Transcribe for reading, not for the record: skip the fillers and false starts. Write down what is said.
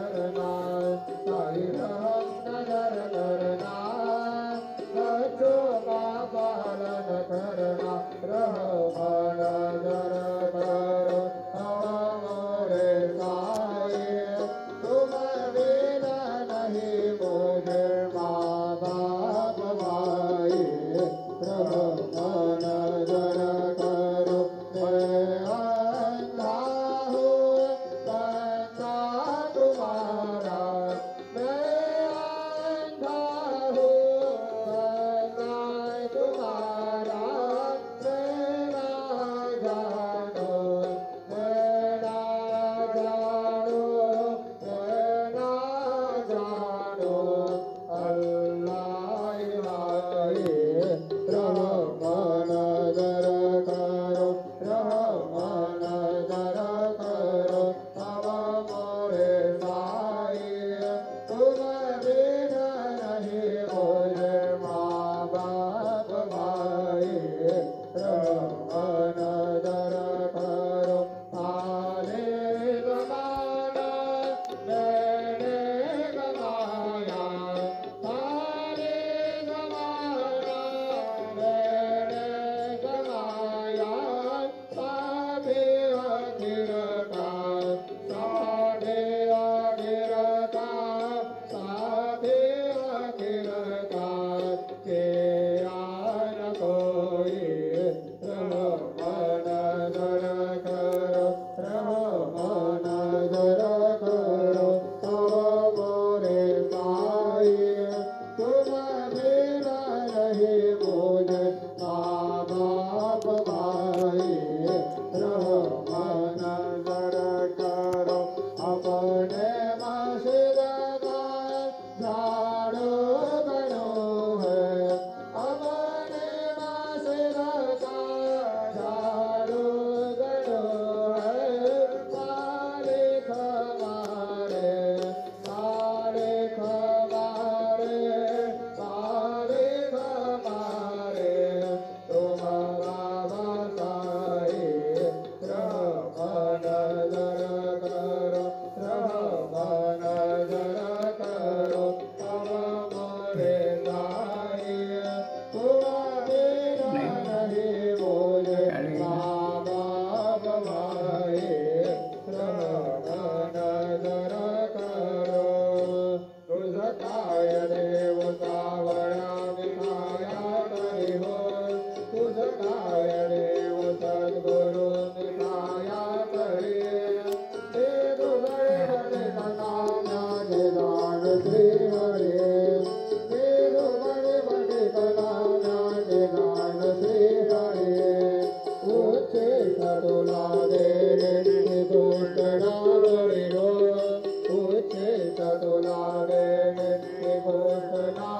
करना साई रहम नजर करना बच्चों का पालन करना रहमान नजर करो हमारे साई तुम बिना नहीं मुझे माँ बाप भाई रहमान नजर करो मैं अंधा हूँ बंदा तुम्हारा मैं अंधा हूँ बंदा तुम्हारा मेरा जानो मेरा जानो मेरा जानो अल्लाह रहमान नजर करो रहमान नजर करो हम मोरे साई तुम बिना नहीं मुझे माँ बाप भाई रहमान नजर करो आने गमाना मैंने गमाया आने गमाना मैंने गमाया साधे आखिर का साधे आखिर का साधे आखिर का तेरा न कोई रहमान नजर करो रहमान नजर करो तब मोरे साई तुम बिना नहीं मुझे माँ बाप भाई रहमान नजर करो अपने मस्जिद का झाड़ू बनो है अपने मस्जिद का झाड़ू बनो है मालिक हमारे मालिक हमारे मालिक हमारे तुम बाबा साई रहमान नजर करो रहमान नजर करो अब मोरे साई तुम बिना नहीं मुझे माँ बाप भाई रहमान नजर करो तुझकाय देव सावळा मिठाया करी हो तुझकाय देव सद्गुरु मिठाया करी देव बड़े बड़े कलाम्याचे दान श्री हरे देव बड़े बड़े कलाम्याचे दान श्री हरे उच्चे तुला देणे गोष्टना करी हो उच्चे तुला देणे गोष्टना